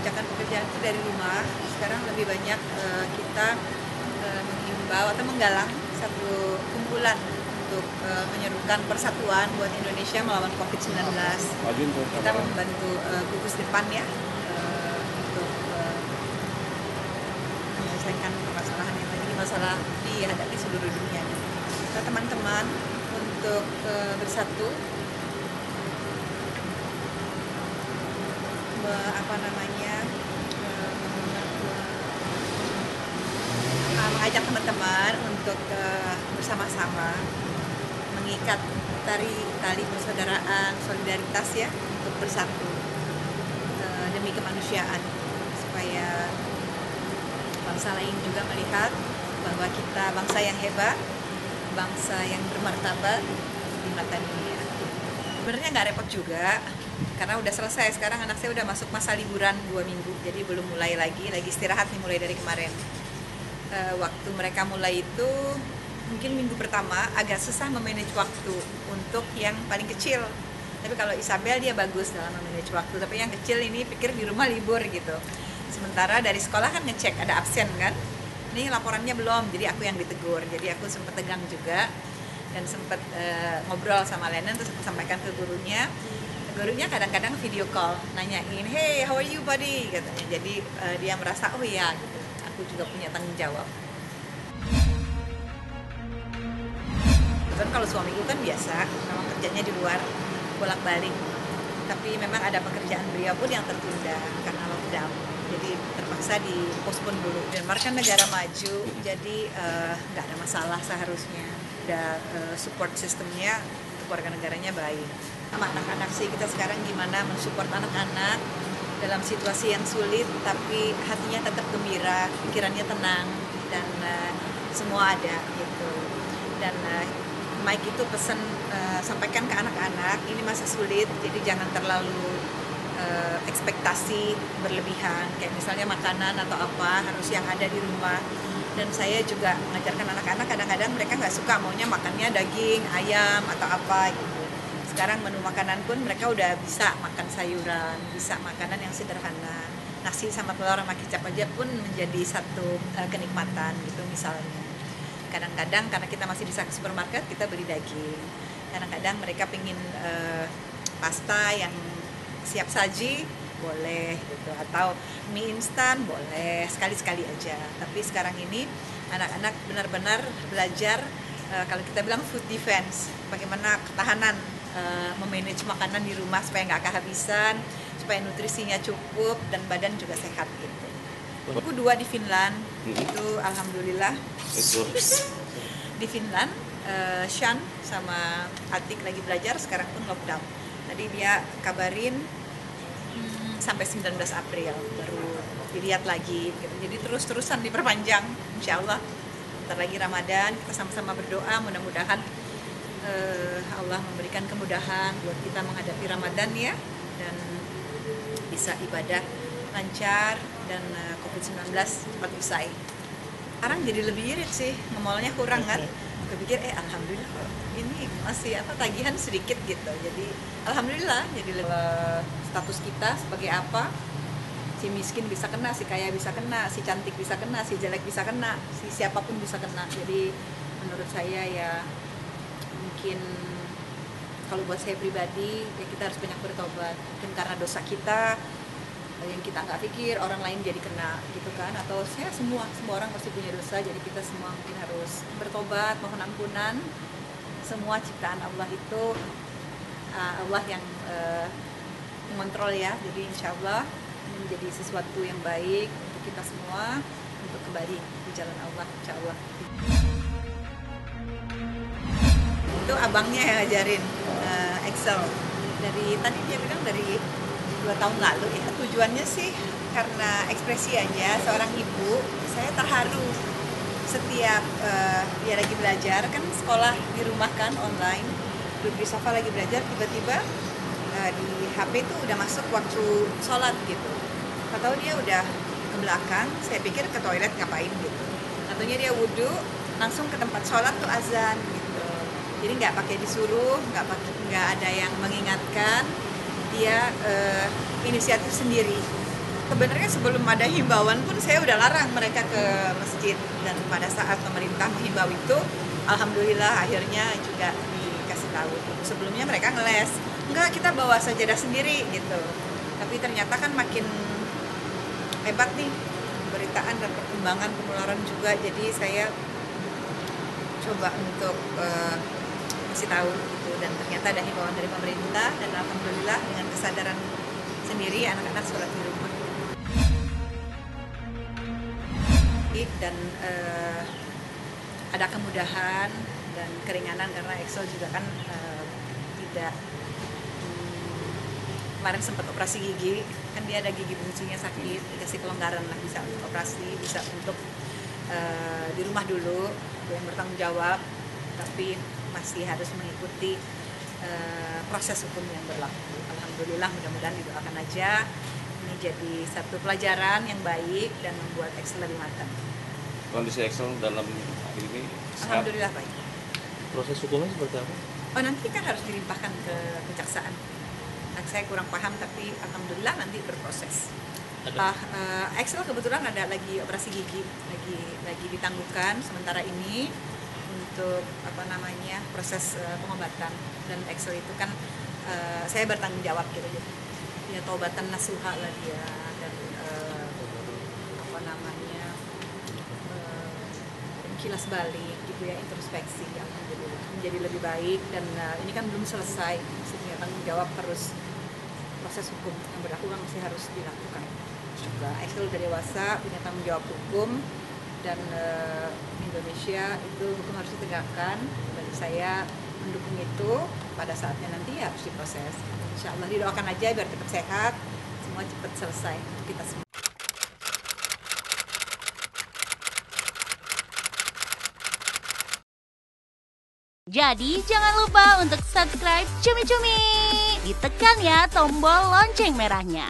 mengerjakan pekerjaan itu dari rumah. Sekarang lebih banyak kita mengimbau atau menggalang satu kumpulan untuk menyerukan persatuan buat Indonesia melawan COVID-19. Kita membantu gugus depan ya untuk menyelesaikan permasalahan yang lagi masalah dihadapi seluruh dunia. Nah, teman-teman untuk bersatu mengajak teman-teman untuk bersama-sama mengikat tali persaudaraan, solidaritas ya, untuk bersatu demi kemanusiaan, supaya bangsa lain juga melihat bahwa kita bangsa yang hebat, bangsa yang bermartabat di mata dunia. Sebenarnya nggak repot juga, karena udah selesai. Sekarang anak saya udah masuk masa liburan 2 minggu, jadi belum mulai lagi istirahat nih mulai dari kemarin. Waktu mereka mulai itu mungkin minggu pertama agak susah memanage waktu untuk yang paling kecil. Tapi kalau Isabel dia bagus dalam memanage waktu, tapi yang kecil ini pikir di rumah libur gitu. Sementara dari sekolah kan ngecek ada absen kan, ini laporannya belum, jadi aku yang ditegur. Jadi aku sempat tegang juga dan sempat ngobrol sama Lennon, terus aku sampaikan ke gurunya. Gurunya kadang-kadang video call nanyain, hey how are you buddy, katanya. Jadi dia merasa oh iya gitu, aku juga punya tanggung jawab. Kan kalau suamiku kan biasa memang kerjanya di luar bolak-balik, tapi memang ada pekerjaan beliau pun yang tertunda karena lockdown, jadi terpaksa dipospon dulu. Denmark kan negara maju, jadi nggak ada masalah seharusnya. Ada support sistemnya untuk warga negaranya baik. Sama anak-anak sih, kita sekarang gimana mensupport anak-anak dalam situasi yang sulit, tapi hatinya tetap gembira, pikirannya tenang, dan semua ada gitu. Dan Mike itu pesan sampaikan ke anak-anak, ini masa sulit, jadi jangan terlalu ekspektasi berlebihan, kayak misalnya makanan atau apa harus yang ada di rumah. Dan saya juga mengajarkan anak-anak, kadang-kadang mereka nggak suka, maunya makannya daging, ayam atau apa gitu. Sekarang menu makanan pun mereka udah bisa makan sayuran, bisa makanan yang sederhana, nasi sama telur sama kecap aja pun menjadi satu kenikmatan gitu misalnya. Kadang-kadang karena kita masih bisa ke supermarket, kita beli daging. Kadang-kadang mereka pingin pasta yang siap saji, boleh gitu, atau mie instan boleh, sekali-sekali aja. Tapi sekarang ini anak-anak benar-benar belajar kalau kita bilang food defense, bagaimana ketahanan memanage makanan di rumah supaya nggak kehabisan, supaya nutrisinya cukup dan badan juga sehat gitu. Aku 2 di Finland, itu alhamdulillah. Di Finland, Shan sama Atik lagi belajar, sekarang pun lockdown. Tadi dia kabarin sampai 19 April baru dilihat lagi gitu. Jadi terus-terusan diperpanjang, insya Allah. Bentar lagi Ramadan, kita sama-sama berdoa mudah-mudahan Allah memberikan kemudahan buat kita menghadapi Ramadan ya, dan bisa ibadah lancar dan COVID-19 cepat usai. Sekarang jadi lebih irit sih, ngemolnya kurang kan. Aku pikir alhamdulillah ini masih tagihan sedikit gitu. Jadi alhamdulillah, jadi status kita sebagai apa, si miskin bisa kena, si kaya bisa kena, si cantik bisa kena, si jelek bisa kena, si siapapun bisa kena. Jadi menurut saya ya, mungkin kalau buat saya pribadi ya kita harus banyak bertobat. Mungkin karena dosa kita yang kita nggak pikir orang lain jadi kena gitu kan, atau saya semua orang pasti punya dosa, jadi kita semua mungkin harus bertobat, mohon ampunan. Semua ciptaan Allah itu Allah yang mengontrol ya, jadi insya Allah ini menjadi sesuatu yang baik untuk kita semua untuk kembali di jalan Allah, insya Allah. Itu abangnya yang ngajarin Excel. Dari tadi dia bilang dari 2 tahun lalu ya. Tujuannya sih karena ekspresi aja, seorang ibu, saya terharu setiap dia lagi belajar, kan sekolah di rumah kan online, duduk di sofa lagi belajar, tiba-tiba di HP tuh udah masuk waktu sholat gitu. Atau dia udah ke belakang, saya pikir ke toilet ngapain gitu. Ataunya dia wudhu, langsung ke tempat sholat tuh azan gitu. Jadi nggak pakai disuruh, nggak ada yang mengingatkan, dia inisiatif sendiri. Sebenarnya sebelum ada himbauan pun saya udah larang mereka ke masjid, dan pada saat pemerintah menghimbau itu alhamdulillah akhirnya juga dikasih tahu. Sebelumnya mereka ngeles, enggak, kita bawa sajadah sendiri gitu. Tapi ternyata kan makin hebat nih pemberitaan dan perkembangan penularan juga, jadi saya coba untuk kasih tahu gitu, dan ternyata ada himbauan dari pemerintah, dan alhamdulillah dengan kesadaran sendiri anak-anak sholat di rumah. Dan ada kemudahan dan keringanan karena Excel juga kan tidak kemarin sempat operasi gigi, kan dia ada gigi bungsunya sakit, dikasih kelonggaran lah, bisa untuk operasi, bisa untuk di rumah dulu, yang bertanggung jawab, tapi masih harus mengikuti proses hukum yang berlaku. Alhamdulillah, mudah-mudahan didoakan aja ini jadi satu pelajaran yang baik dan membuat Excel lebih matang. Kondisi Excel dalam ini sehat? Alhamdulillah baik. Proses hukumnya seperti apa? Oh, nanti kan harus dilimpahkan ke kejaksaan. Saya kurang paham, tapi alhamdulillah nanti berproses. Excel kebetulan ada lagi operasi gigi, lagi ditangguhkan sementara ini untuk proses pengobatan, dan Excel itu kan saya bertanggung jawab gitu. Ya, taubatan nasuha lah dia, dan kilas balik gitu ya, introspeksi, alhamdulillah menjadi lebih baik. Dan ini kan belum selesai, maksudnya tanggung jawab harus, proses hukum yang berlaku kan masih harus dilakukan juga. Excel udah dewasa, punya tanggung jawab hukum, dan Indonesia itu hukum harus ditegakkan, dan saya mendukung itu. Pada saatnya nanti ya harus diproses. Insya Allah didoakan aja biar cepat sehat, semua cepat selesai untuk kita semua. Jadi jangan lupa untuk subscribe Cumi Cumi. Ditekan ya tombol lonceng merahnya.